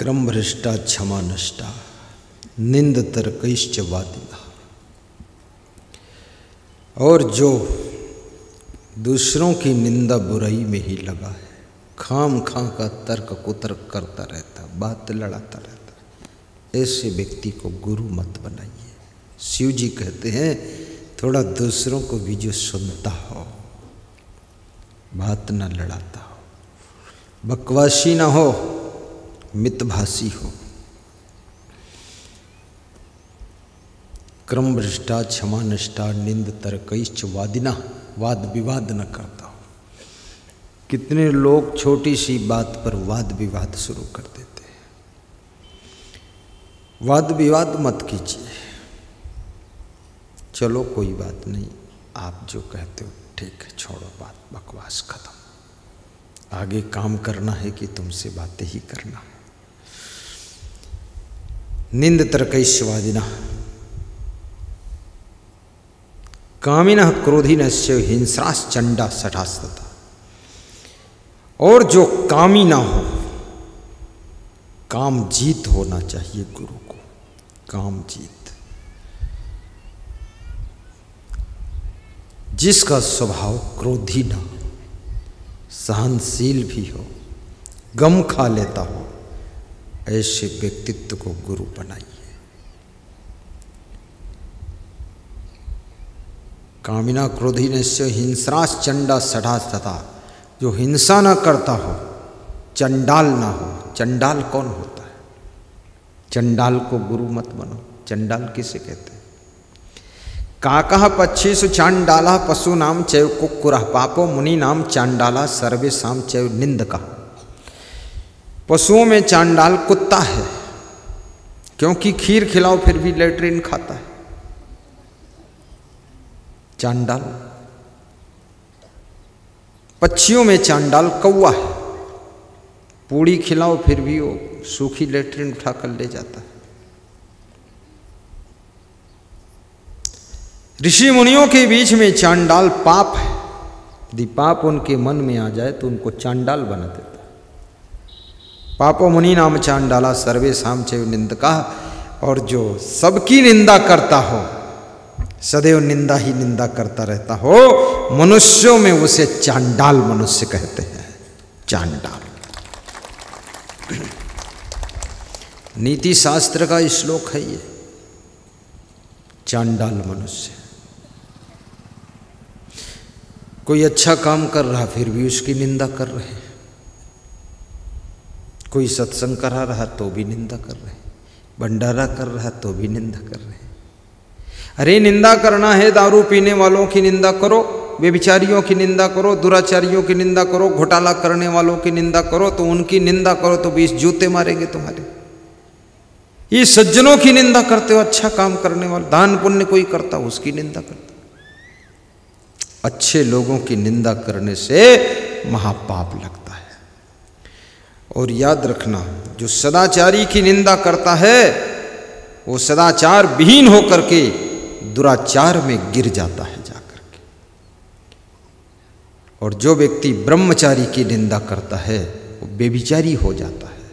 क्रम भ्रष्टा क्षमा नष्टा निंद तर्कैश्च वादिना। और जो दूसरों की निंदा बुराई में ही लगा है, खाम खां का तर्क कुतर्क करता रहता, बात लड़ाता रहता, ऐसे व्यक्ति को गुरु मत बनाइए। शिव जी कहते हैं थोड़ा दूसरों को भी जो सुनता हो, बात न लड़ाता हो, बकवासी ना हो, मितभाषी हो, क्रम भ्रष्टा क्षमा नष्टा निंद तर्कैश्च वादिना, वाद विवाद न करता हो। कितने लोग छोटी सी बात पर वाद विवाद शुरू कर देते हैं। वाद विवाद मत कीजिए। चलो कोई बात नहीं, आप जो कहते हो ठीक है, छोड़ो बात, बकवास खत्म, आगे काम करना है कि तुमसे बातें ही करना है। निंद तर्कैश्च वादिना कामिनः क्रोधिनस्य हिंस्राश्चंडा सठास्तथा। और जो कामी ना हो, काम जीत होना चाहिए गुरु को, काम जीत। जिसका स्वभाव क्रोधी ना हो, सहनशील भी हो, गम खा लेता हो, ऐसे व्यक्तित्व को गुरु बनाइए। कामिना क्रोधिनस्य हिंस्राश्चंडा सठास्तथा, जो हिंसा ना करता हो, चंडाल ना हो। चंडाल कौन होता है? चंडाल को गुरु मत बनो। चंडाल किसे कहते हैं? काकः पक्षीषु चांडाला पशूनाम चैव कुक्कुरः पापो मुनीनाम चांडाला सर्वेषां चैव निंदकः। पशुओं में चांडाल कुत्ता है, क्योंकि खीर खिलाओ फिर भी लेट्रिन खाता है, चांडाल। पक्षियों में चांडाल कौवा है, पूड़ी खिलाओ फिर भी वो सूखी लेट्रिन उठा कर ले जाता है। ऋषि मुनियों के बीच में चांडाल पाप है। यदि पाप उनके मन में आ जाए तो उनको चांडाल बना देता है। पापो मुनि नाम चांडाला सर्वेषां चैव निंदकः। और जो सबकी निंदा करता हो, सदैव निंदा ही निंदा करता रहता हो, मनुष्यों में उसे चांडाल मनुष्य कहते हैं। चांडाल नीति शास्त्र का श्लोक है ये। चांडाल मनुष्य। कोई अच्छा काम कर रहा फिर भी उसकी निंदा कर रहे हैं, कोई सत्संग करा रहा तो भी निंदा कर रहे हैं, भंडारा कर रहा तो भी निंदा कर रहे हैं। अरे निंदा करना है, दारू पीने वालों की निंदा करो, व्यभिचारियों की निंदा करो, दुराचारियों की निंदा करो, घोटाला करने वालों की निंदा करो, तो उनकी निंदा करो तो 20 जूते मारेंगे तुम्हारे। ये सज्जनों की निंदा करते हो, अच्छा काम करने वाले, दान पुण्य कोई करता उसकी निंदा करते। अच्छे लोगों की निंदा करने से महापाप लगता है। और याद रखना, जो सदाचारी की निंदा करता है वो सदाचार विहीन होकर के दुराचार में गिर जाता है जाकर के। और जो व्यक्ति ब्रह्मचारी की निंदा करता है वो बेविचारी हो जाता है।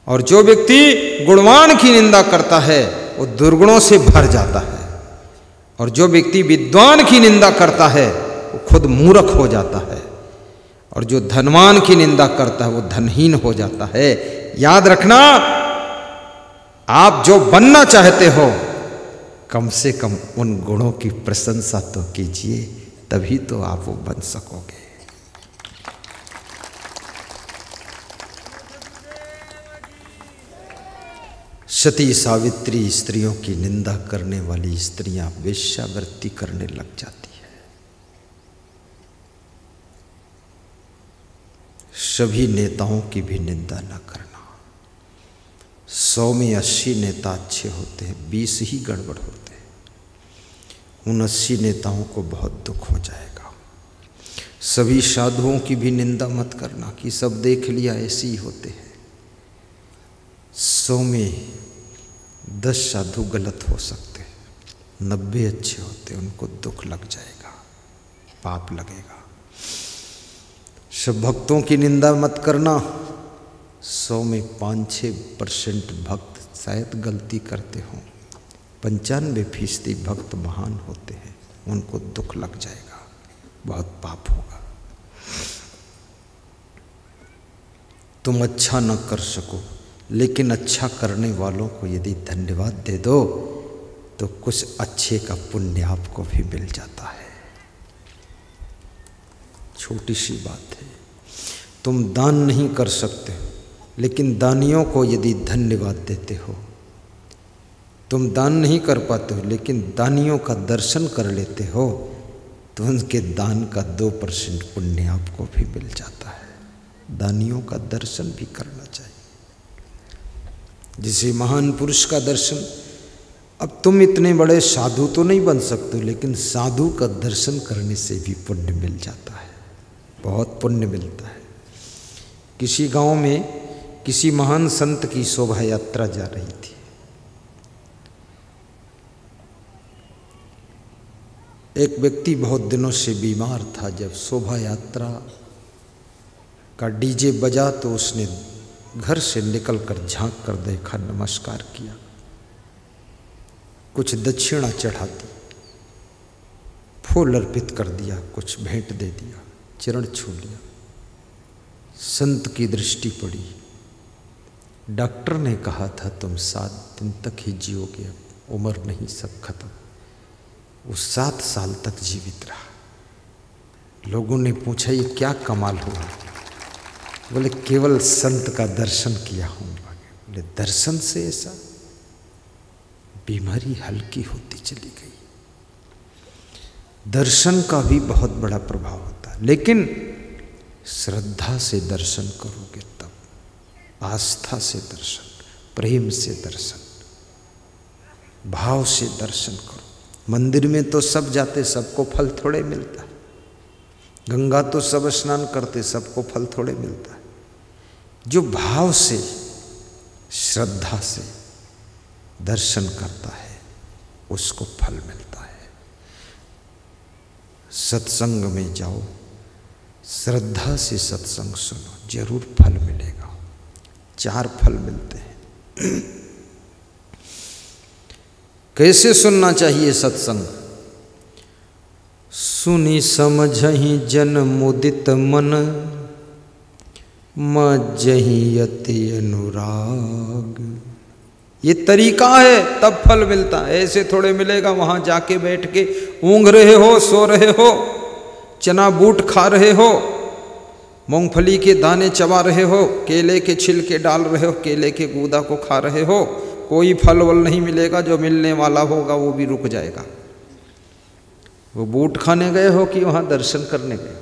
और जो व्यक्ति गुणवान की निंदा करता है वो दुर्गुणों से भर जाता है। और जो व्यक्ति विद्वान की निंदा करता है वो खुद मूर्ख हो जाता है। और जो धनवान की निंदा करता है वो धनहीन हो जाता है। याद रखना, आप जो बनना चाहते हो कम से कम उन गुणों की प्रशंसा तो कीजिए, तभी तो आप वो बन सकोगे। सती सावित्री स्त्रियों की निंदा करने वाली स्त्रियां वेश्यावृत्ति करने लग जाती है। सभी नेताओं की भी निंदा न करना। 100 में 80 नेता अच्छे होते हैं, 20 ही गड़बड़ होते हैं। उन 80 नेताओं को बहुत दुख हो जाएगा। सभी साधुओं की भी निंदा मत करना कि सब देख लिया ऐसे ही होते हैं। 100 में 10 साधु गलत हो सकते हैं, 90 अच्छे होते हैं, उनको दुख लग जाएगा, पाप लगेगा। सब भक्तों की निंदा मत करना, 100 में 5-6% भक्त शायद गलती करते हों, 95% भक्त महान होते हैं। उनको दुख लग जाएगा, बहुत पाप होगा। तुम अच्छा न कर सको, लेकिन अच्छा करने वालों को यदि धन्यवाद दे दो तो कुछ अच्छे का पुण्य आपको भी मिल जाता है। छोटी सी बात है। तुम दान नहीं कर सकते, लेकिन दानियों को यदि धन्यवाद देते हो, तुम दान नहीं कर पाते हो लेकिन दानियों का दर्शन कर लेते हो, तो उनके दान का 2% पुण्य आपको भी मिल जाता है। दानियों का दर्शन भी करना चाहिए। जिसे महान पुरुष का दर्शन, अब तुम इतने बड़े साधु तो नहीं बन सकते, लेकिन साधु का दर्शन करने से भी पुण्य मिल जाता है, बहुत पुण्य मिलता है। किसी गांव में किसी महान संत की शोभा यात्रा जा रही थी। एक व्यक्ति बहुत दिनों से बीमार था। जब शोभा यात्रा का डीजे बजा तो उसने घर से निकलकर झांक कर देखा, नमस्कार किया, कुछ दक्षिणा चढ़ा दी, फूल अर्पित कर दिया, कुछ भेंट दे दिया, चरण छू लिया। संत की दृष्टि पड़ी। डॉक्टर ने कहा था तुम 7 दिन तक ही जियोगे, अब उम्र नहीं, सब खत्म। वो 7 साल तक जीवित रहा। लोगों ने पूछा ये क्या कमाल हुआ? बोले केवल संत का दर्शन किया हूँ। बोले दर्शन से ऐसा? बीमारी हल्की होती चली गई। दर्शन का भी बहुत बड़ा प्रभाव होता है, लेकिन श्रद्धा से दर्शन करोगे तब, आस्था से दर्शन, प्रेम से दर्शन, भाव से दर्शन करो। मंदिर में तो सब जाते, सबको फल थोड़े मिलता है। गंगा तो सब स्नान करते, सबको फल थोड़े मिलता है। जो भाव से, श्रद्धा से दर्शन करता है उसको फल मिलता है। सत्संग में जाओ, श्रद्धा से सत्संग सुनो, जरूर फल मिलेगा। 4 फल मिलते हैं। कैसे सुनना चाहिए सत्संग? सुनी समझहि जन मुदित मन, मज्जहि अति अनुराग। ये तरीका है, तब फल मिलता है। ऐसे थोड़े मिलेगा वहां जाके बैठ के ऊँघ रहे हो, सो रहे हो, चना बूट खा रहे हो, मूंगफली के दाने चबा रहे हो, केले के छिलके डाल रहे हो, केले के गूदा को खा रहे हो, कोई फल वल नहीं मिलेगा। जो मिलने वाला होगा वो भी रुक जाएगा। वो बूट खाने गए हो कि वहाँ दर्शन करने गए?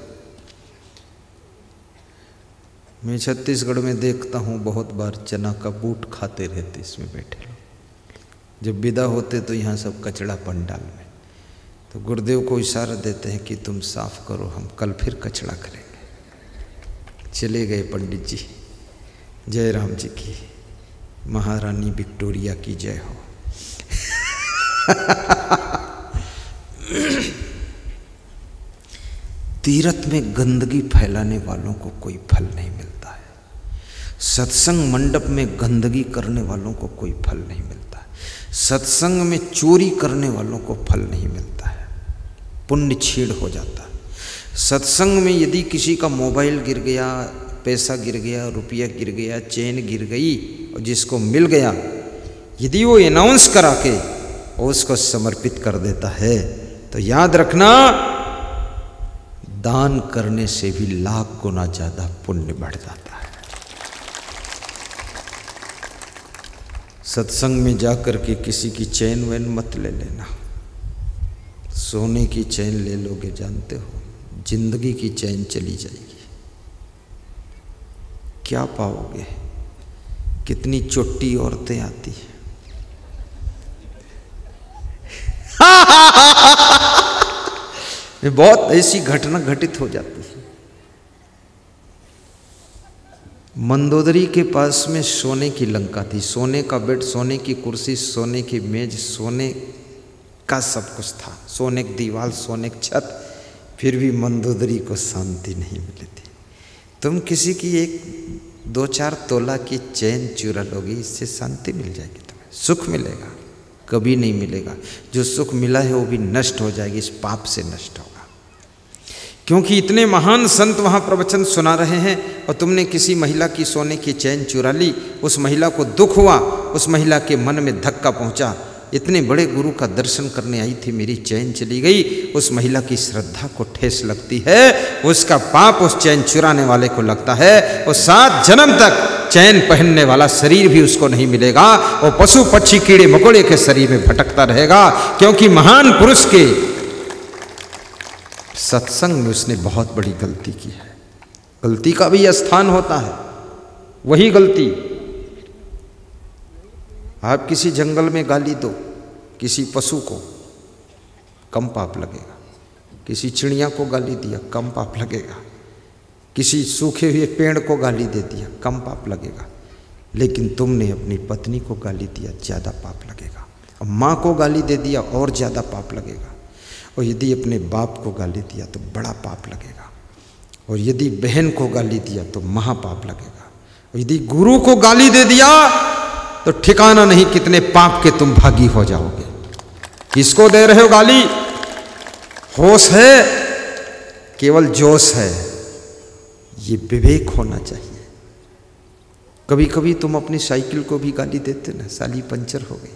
मैं छत्तीसगढ़ में देखता हूँ बहुत बार चना का बूट खाते रहते इसमें बैठे लोग। जब विदा होते तो यहाँ सब कचड़ा पंडाल में, तो गुरुदेव को इशारा देते हैं कि तुम साफ करो, हम कल फिर कचड़ा करेंगे। चले गए पंडित जी। जय राम जी की, महारानी विक्टोरिया की जय हो। तीर्थ में गंदगी फैलाने वालों को कोई फल नहीं मिलता है। सत्संग मंडप में गंदगी करने वालों को कोई फल नहीं मिलता है। सत्संग में चोरी करने वालों को फल नहीं मिलता है, पुण्य छीड़ हो जाता है। सत्संग में यदि किसी का मोबाइल गिर गया, पैसा गिर गया, रुपया गिर गया, चेन गिर गई और जिसको मिल गया, यदि वो अनाउंस करा के और उसको समर्पित कर देता है, तो याद रखना दान करने से भी लाख गुना ज़्यादा पुण्य बढ़ जाता है। सत्संग में जाकर के किसी की चैन वैन मत ले लेना। सोने की चैन ले लोगे जानते हो, जिंदगी की चैन चली जाएगी। क्या पाओगे? कितनी चोटी औरतें आती हैं। बहुत ऐसी घटना घटित हो जाती है। मंदोदरी के पास में सोने की लंका थी, सोने का बेड, सोने की कुर्सी, सोने की मेज, सोने का सब कुछ था, सोने की दीवार, सोने की छत, फिर भी मंदोदरी को शांति नहीं मिली थी। तुम किसी की एक 2-4 तोला की चैन चुरा लोगे, इससे शांति मिल जाएगी, तुम्हें सुख मिलेगा? कभी नहीं मिलेगा। जो सुख मिला है वो भी नष्ट हो जाएगी, इस पाप से नष्ट होगा। क्योंकि इतने महान संत वहाँ प्रवचन सुना रहे हैं और तुमने किसी महिला की सोने की चैन चुरा ली, उस महिला को दुख हुआ, उस महिला के मन में धक्का पहुँचा, इतने बड़े गुरु का दर्शन करने आई थी, मेरी चैन चली गई, उस महिला की श्रद्धा को ठेस लगती है, उसका पाप उस चैन चुराने वाले को लगता है, और 7 जन्म तक चैन पहनने वाला शरीर भी उसको नहीं मिलेगा, वो पशु पक्षी कीड़े मकोड़े के शरीर में भटकता रहेगा। क्योंकि महान पुरुष के सत्संग में उसने बहुत बड़ी गलती की है। गलती का भी स्थान होता है, वही गलती। आप किसी जंगल में गाली दो किसी पशु को, कम पाप लगेगा। किसी चिड़िया को गाली दिया, कम पाप लगेगा। किसी सूखे हुए पेड़ को गाली दे दिया, कम पाप लगेगा। लेकिन तुमने अपनी पत्नी को गाली दिया, ज़्यादा पाप लगेगा। और माँ को गाली दे दिया, और ज़्यादा पाप लगेगा। और यदि अपने बाप को गाली दिया तो बड़ा पाप लगेगा। और यदि बहन को गाली दिया तो महापाप लगेगा। और यदि गुरु को गाली दे दिया तो ठिकाना नहीं कितने पाप के तुम भागी हो जाओगे। किसको दे रहे हो गाली? होश है, केवल जोश है, ये विवेक होना चाहिए। कभी कभी तुम अपनी साइकिल को भी गाली देते ना, साली पंचर हो गई,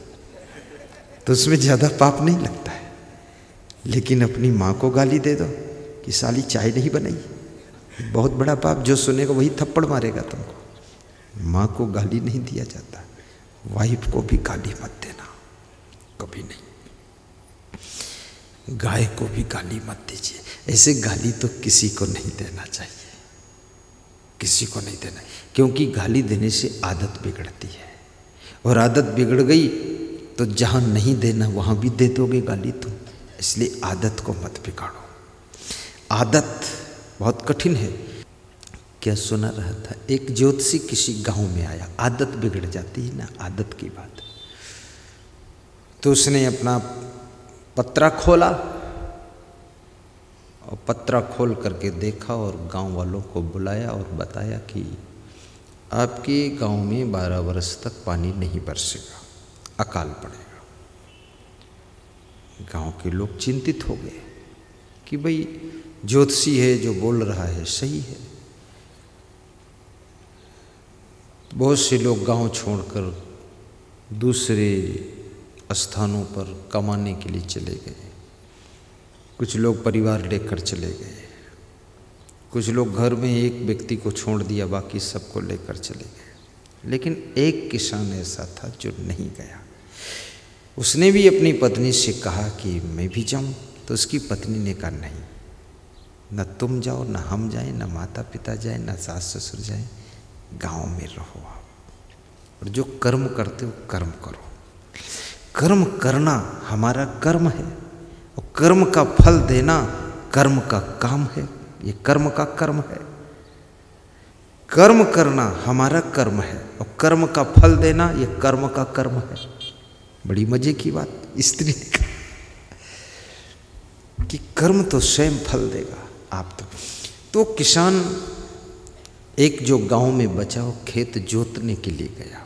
तो उसमें ज़्यादा पाप नहीं लगता है। लेकिन अपनी माँ को गाली दे दो कि साली चाय नहीं बनाई, बहुत बड़ा पाप। जो सुनेगा वही थप्पड़ मारेगा तुमको। माँ को गाली नहीं दिया जाता, वाइफ को भी गाली मत देना, कभी नहीं। गाय को भी गाली मत दीजिए। ऐसे गाली तो किसी को नहीं देना चाहिए, किसी को नहीं देना। क्योंकि गाली देने से आदत बिगड़ती है, और आदत बिगड़ गई तो जहाँ नहीं देना वहाँ भी दे दोगे गाली तुम। इसलिए आदत को मत बिगाड़ो। आदत बहुत कठिन है। क्या सुना रहा था, एक ज्योतिषी किसी गांव में आया। आदत बिगड़ जाती है ना, आदत की बात। तो उसने अपना पत्रा खोला और पत्रा खोल करके देखा और गांव वालों को बुलाया और बताया कि आपके गांव में 12 वर्ष तक पानी नहीं बरसेगा, अकाल पड़ेगा। गांव के लोग चिंतित हो गए कि भाई ज्योतिषी है, जो बोल रहा है सही है। बहुत से लोग गांव छोड़कर दूसरे स्थानों पर कमाने के लिए चले गए। कुछ लोग परिवार लेकर चले गए, कुछ लोग घर में एक व्यक्ति को छोड़ दिया, बाकी सबको लेकर चले गए। लेकिन एक किसान ऐसा था जो नहीं गया। उसने भी अपनी पत्नी से कहा कि मैं भी जाऊं, तो उसकी पत्नी ने कहा नहीं, न तुम जाओ, न हम जाएं, न माता पिता जाएं, न सास ससुर जाएं, गांव में रहो आप, और जो कर्म करते हो कर्म करो। कर्म करना हमारा कर्म है, और कर्म का फल देना कर्म का काम है। ये कर्म का कर्म है। कर्म करना हमारा कर्म है, और कर्म का फल देना ये कर्म का कर्म है। बड़ी मजे की बात स्त्री ने कहा कि कर्म तो स्वयं फल देगा, आप तो किसान एक जो गांव में बचा वो खेत जोतने के लिए गया।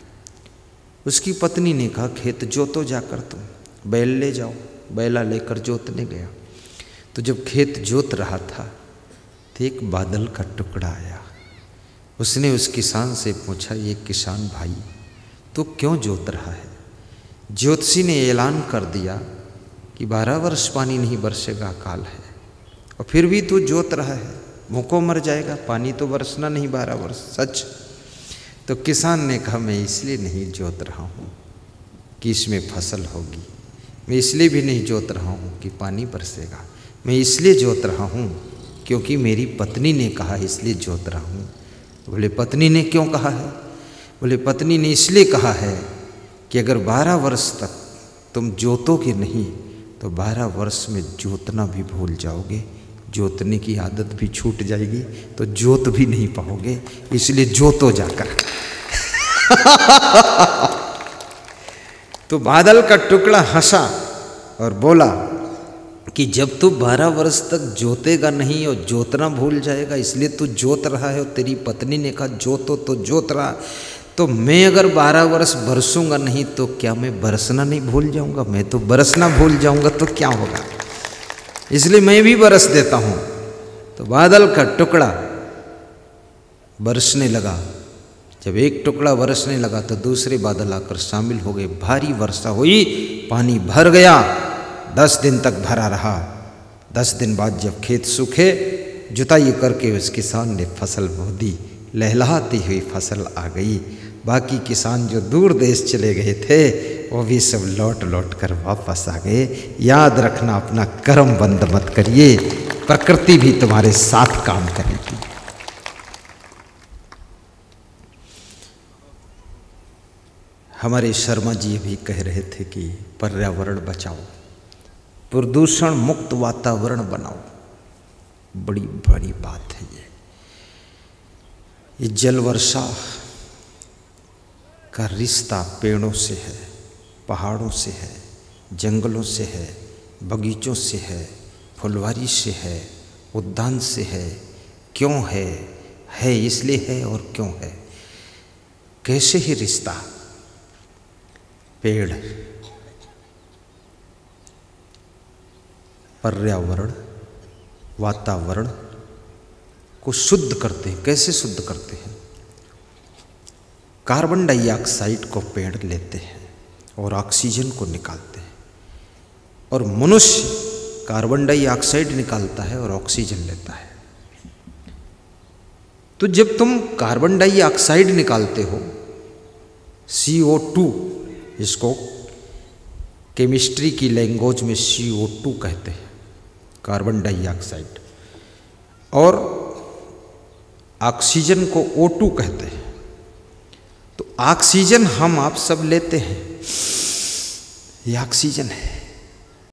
उसकी पत्नी ने कहा खेत जोतो जाकर, तुम बैल ले जाओ। बैला लेकर जोतने गया। तो जब खेत जोत रहा था तो एक बादल का टुकड़ा आया। उसने उस किसान से पूछा, ये किसान भाई तो क्यों जोत रहा है? ज्योतिषी ने ऐलान कर दिया कि 12 वर्ष पानी नहीं बरसेगा, अकाल है, और फिर भी तू जोत रहा है, भूखों मर जाएगा, पानी तो बरसना नहीं 12 वर्ष। सच? तो किसान ने कहा मैं इसलिए नहीं जोत रहा हूँ कि इसमें फसल होगी, मैं इसलिए भी नहीं जोत रहा हूँ कि पानी बरसेगा, मैं इसलिए जोत रहा हूँ क्योंकि मेरी पत्नी ने कहा, इसलिए जोत रहा हूँ। बोले पत्नी ने क्यों कहा है? बोले पत्नी ने इसलिए कहा है कि अगर 12 वर्ष तक तुम जोतोगे नहीं तो 12 वर्ष में जोतना भी भूल जाओगे, जोतने की आदत भी छूट जाएगी, तो जोत भी नहीं पाओगे, इसलिए जोतो जाकर। तो बादल का टुकड़ा हंसा और बोला कि जब तू 12 वर्ष तक जोतेगा नहीं और जोतना भूल जाएगा, इसलिए तू जोत रहा है। और तेरी पत्नी ने कहा जोतो तो जोत रहा, तो मैं अगर 12 वर्ष बरसूंगा नहीं तो क्या मैं बरसना नहीं भूल जाऊंगा? मैं तो बरसना भूल जाऊंगा तो क्या होगा? इसलिए मैं भी बरस देता हूं। तो बादल का टुकड़ा बरसने लगा। जब एक टुकड़ा बरसने लगा तो दूसरे बादल आकर शामिल हो गए। भारी वर्षा हुई, पानी भर गया, 10 दिन तक भरा रहा। 10 दिन बाद जब खेत सूखे, जुताई करके उस किसान ने फसल बो दी। लहलहाती हुई फसल आ गई। बाकी किसान जो दूर देश चले गए थे वो भी सब लौट लौट कर वापस आ गए। याद रखना, अपना कर्म बंद मत करिए, प्रकृति भी तुम्हारे साथ काम करेगी। हमारे शर्मा जी भी कह रहे थे कि पर्यावरण बचाओ, प्रदूषण मुक्त वातावरण बनाओ। बड़ी बड़ी बात है ये जल वर्षा का रिश्ता पेड़ों से है, पहाड़ों से है, जंगलों से है, बगीचों से है, फुलवारी से है, उद्यान से है। क्यों है इसलिए है और क्यों है? कैसे ही रिश्ता? पेड़ पर्यावरण वातावरण को शुद्ध करते हैं। कैसे शुद्ध करते हैं? कार्बन डाइऑक्साइड को पेड़ लेते हैं और ऑक्सीजन को निकालते हैं, और मनुष्य कार्बन डाइऑक्साइड निकालता है और ऑक्सीजन लेता है। तो जब तुम कार्बन डाइऑक्साइड निकालते हो, CO2, इसको केमिस्ट्री की लैंग्वेज में CO2 कहते हैं, कार्बन डाइऑक्साइड, और ऑक्सीजन को O2 कहते हैं। तो ऑक्सीजन हम आप सब लेते हैं, ये ऑक्सीजन है।